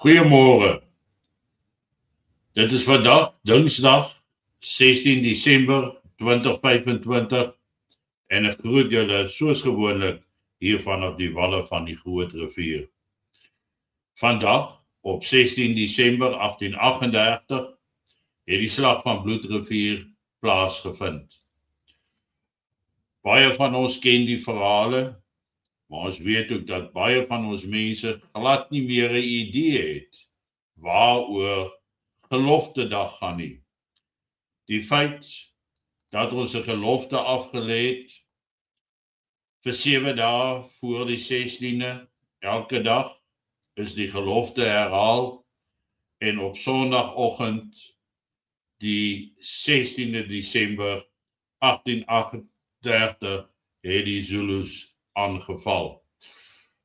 Goeiemôre. Dit is vandag Dinsdag 16 Desember 2025 en ek groet julle soos gewoonlik hier vanaf die walle van die Groot Rivier. Vandag op 16 Desember 1838 het die slag van Bloedrivier plaasgevind. Baie van ons ken die verhale, maar ons weet ook dat baie van ons mense glad nie meer 'n idee het waaroor geloftedag gaan nie. Die feit dat ons 'n gelofte afgelê het vir 7 dae voor die 16de, elke dag is die gelofte herhaal en op Sondagoggend die 16de Desember 1838 het die Zulus aangeval.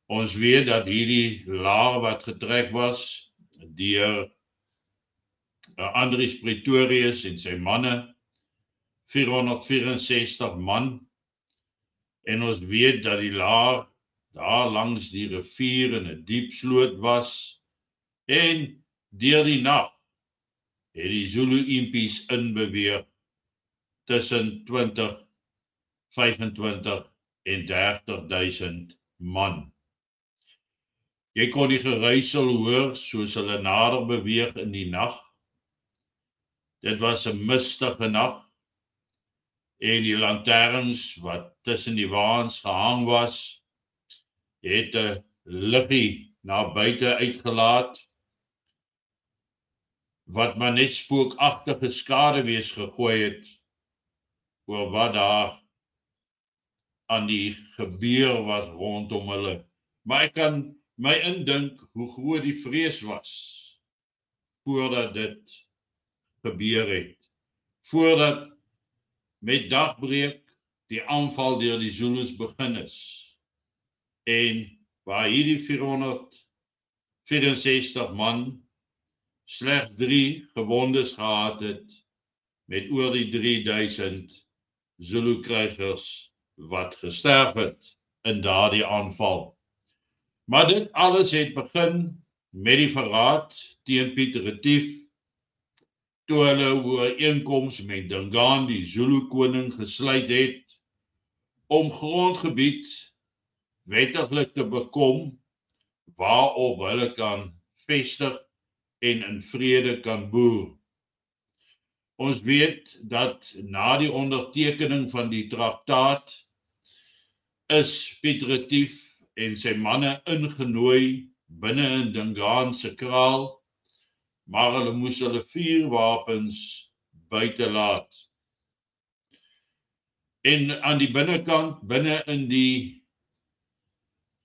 Ons weet dat hierdie laar wat getrek was deur Andries Pretorius en sy manne, 464 man, en ons weet dat die laar daar langs die rivier in 'n diep sloot was, en deur die nag het die Zulu impies inbeweeg tussen 20, 25 en 30.000 man. Jy kon die geruisel hoor soos hulle nader beweeg in die nag. Dit was 'n mistige nag en die lanterns wat tussen die waans gehang was, het 'n liggie na buite uitgelaat wat maar net spookagtige skaduwees gegooi het oor wat daar aan die gebeur was rondom hulle. Maar ek kan my indink hoe groot die vrees was voordat dit gebeur het. Voordat met dagbreek die aanval deur die Zulus begin is. En waar hierdie 464 man slegs 3 gewondes gehad het met oor die 3000 Zulu krygers wat gesterf het in daardie aanval. Maar dit alles het begin met die verraad teen Piet Retief, toe hulle 'n ooreenkoms met Dingaan, die Zulu koning, gesluit het om grondgebied wettiglik te bekom waarop hulle kan vestig en in vrede kan boer. Ons weet dat na die ondertekening van die traktaat is Piet Retief en sy manne ingenooi binne in Dingaan se kraal, maar hulle moes hulle vuurwapens buite laat. En aan die binnekant, binne in die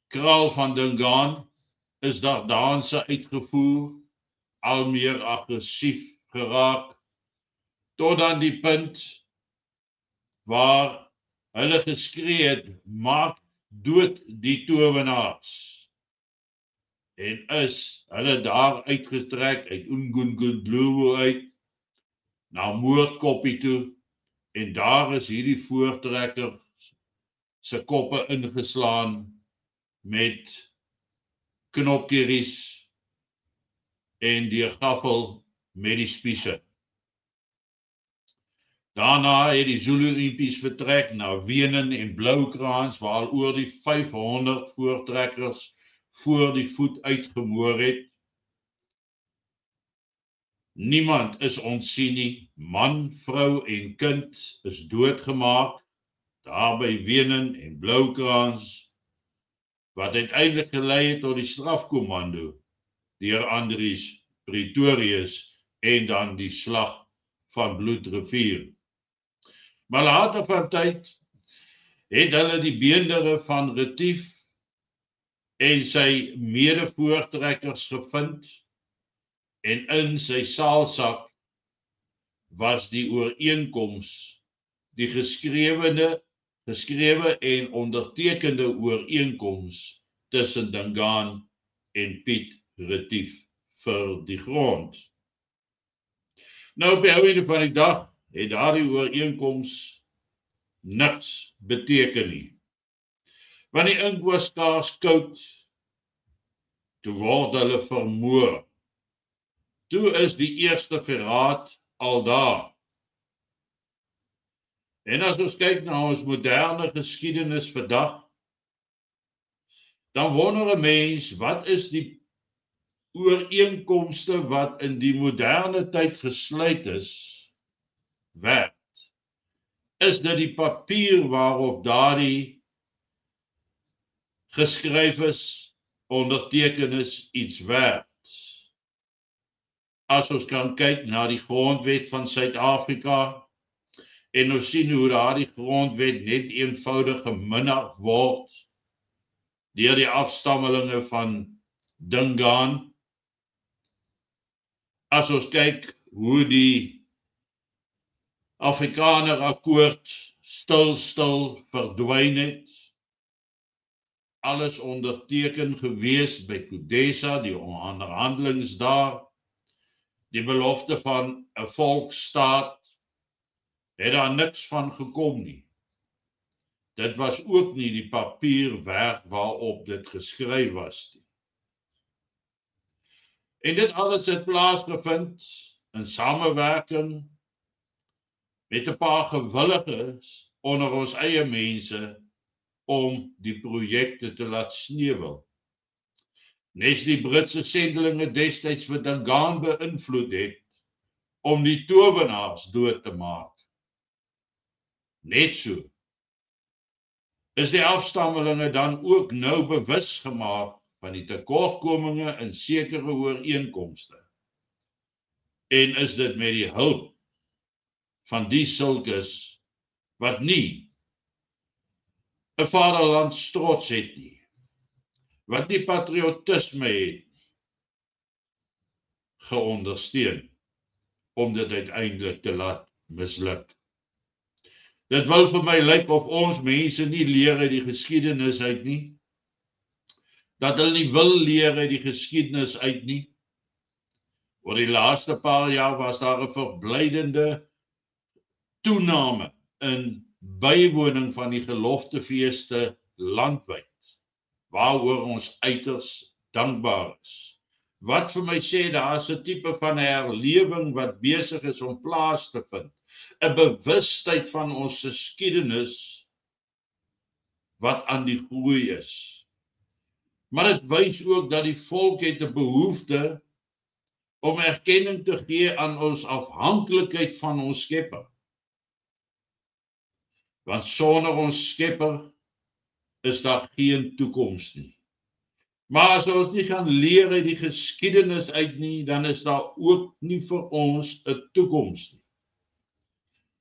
kraal van Dingaan, is daar danse uitgevoer, al meer aggressief geraak, tot aan die punt waar hulle geskree het, maak dood die towenaars. En is hulle daar uitgetrek uit Umgungundlovu uit na Moordkoppie toe, en daar is hierdie voortrekkers se koppe ingeslaan met knopkieries en die gaffel met die spiese. Daarna het die Zulu impies vertrek na Wenen en Bloukraans, waar al oor die 500 voortrekkers voor die voet uitgemoor het. Niemand is ontsien nie, man, vrou en kind is doodgemaak, daar by Wenen en Bloukraans, wat uiteindelik gelei het tot die strafkommando deur Andries Pretorius en dan die slag van Bloedrivier. Maar later van tyd het hulle die beendere van Retief en sy mede-voortrekkers gevind, en in sy saalsak was die ooreenkoms, die geskrewe en ondertekende ooreenkoms tussen Dingaan en Piet Retief vir die grond. Nou op die einde van die dag het daardie ooreenkoms niks beteken nie. Want die ink was skaars koud toe word hulle vermoor. Toe is die eerste verraad al daar. En as ons kyk na ons moderne geskiedenis vandag, dan wonder 'n mens, wat is die ooreenkomste wat in die moderne tyd gesluit is, werd? Is dit die papier waarop daardie geskryf is, onderteken is, iets werd? As ons kan kyk na die grondwet van Suid-Afrika, en ons sien hoe daardie grondwet net eenvoudig geminag word deur die afstammelinge van Dingaan. As ons kyk hoe die Afrikaner akkoord stil verdwyn het, alles onderteken gewees by Kudesa, die onderhandelings daar, die belofte van 'n volksstaat, het daar niks van gekom nie. Dit was ook nie die papierwerk waarop dit geskryf was nie. En dit alles het plaasgevind in samewerking met 'n paar gewilliges onder ons eie mense om die projekte te laat sneuwel. Nes die Britse sendelinge destyds vir Dingaan beïnvloed het om die towenaars dood te maak. Net so is die afstammelinge dan ook nou bewus gemaak van die tekortkominge in sekere ooreenkomste. En is dit met die hulp van die sulkes wat nie 'n vaderlandstrots het nie, wat nie patriotisme het, geondersteun om dit uiteindelik te laat misluk. Dit wil vir my lyk of ons mense nie leer uit die geskiedenis uit nie, dat hulle nie wil leer uit die geskiedenis uit nie. Oor die laaste paar jaar was daar 'n verblydende toename in bywoning van die geloftefeeste landwyd, waaroor ons uiters dankbaar is. Wat vir my sê, daar is 'n tipe van herlewing wat besig is om plaas te vind, 'n bewustheid van ons geskiedenis wat aan die groei is. Maar dit wys ook dat die volk het 'n behoefte om erkenning te gee aan ons afhanklikheid van ons Skepper. Want sonder ons Skepper is daar geen toekoms nie. Maar as ons nie gaan leer uit die geskiedenis uit nie, dan is daar ook nie vir ons 'n toekoms nie.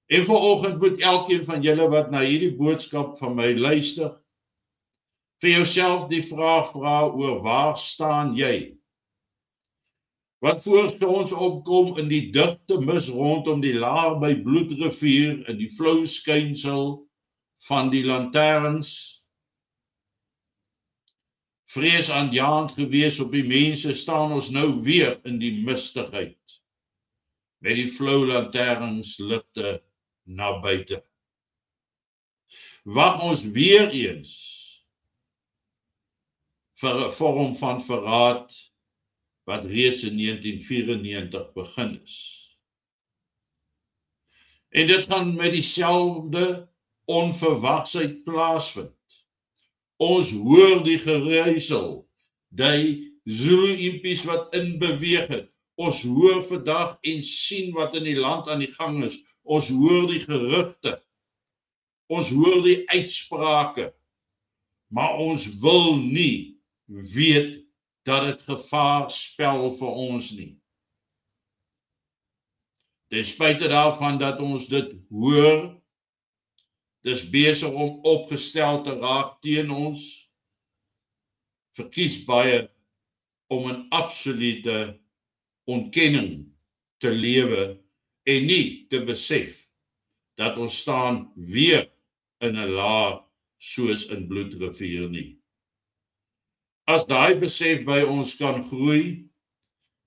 En vanoggend moet elkeen van julle wat na hierdie boodskap van my luister, vir jouself die vraag vra oor waar staan jy? Wat voor ons opkom in die digte mis rondom die laar by Bloedrivier in die flou skynsel van die lanterns, vreesaanjaend gewees op die mense, staan ons nou weer in die mistigheid met die flou lanterns ligte na buite. Wag ons weer eens vir 'n vorm van verraad wat reeds in 1994 begin is. En dit gaan met dieselfde onverwagsheid plaasvind. Ons hoor die geruisel, die Zulu-impies wat inbeweeg het. Ons hoor vandag en sien wat in die land aan die gang is. Ons hoor die gerugte. Ons hoor die uitsprake. Maar ons wil nie weet dat dit gevaar spel vir ons nie. Ten spyte daarvan dat ons dit hoor, dis besig om opgestel te raak teen ons, verkies baie om in absolute ontkenning te lewe en nie te besef dat ons staan weer in 'n laar soos in Bloedrivier nie. As daai besef by ons kan groei,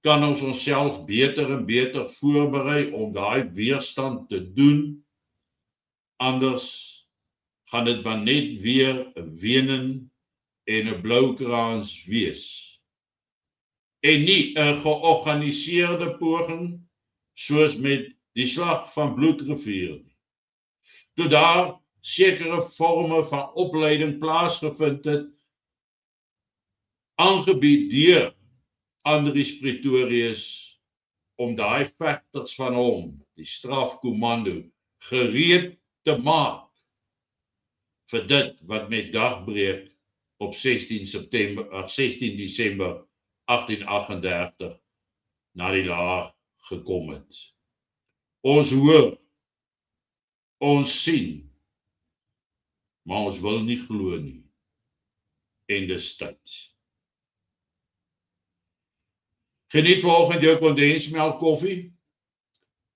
kan ons onsself beter en beter voorberei om daai weerstand te doen. Anders gaan dit maar net weer 'n wenen en 'n blou kraans wees en nie 'n georganiseerde poging soos met die slag van Bloedrivier nie. Toe daar sekere vorme van opleiding plaasgevind het, aangebied deur Andries Pretorius om daai vegters van hom, die strafkommando, gereed te maak vir dit wat met dagbreek op 16 Desember 1838 na die laag gekom het. Ons hoor, ons sien, maar ons wil nie glo nie. En dis tyd. Geniet vanoggend jou kondensmelk koffie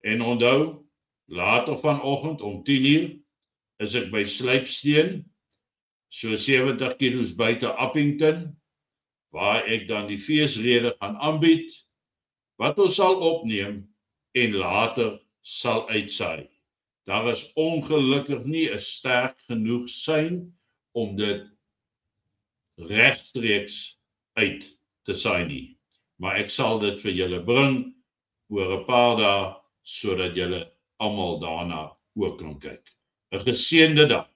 en onthou, later vanoggend om 10:00 is ek by Slypsteen, so 70 kilos buite Appington, waar ek dan die feesrede gaan aanbied, wat ons sal opneem en later sal uitsaai. Daar is ongelukkig nie 'n sterk genoeg sein om dit regstreeks uit te saai nie. Maar ek sal dit vir julle bring oor 'n paar dae, sodat julle almal daarna ook kan kyk. 'n Geseënde dag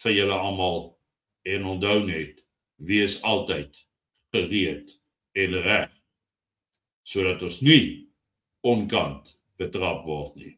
vir julle almal en onthou net, wees altyd gereed en reg, sodat ons nie onkant betrap word nie.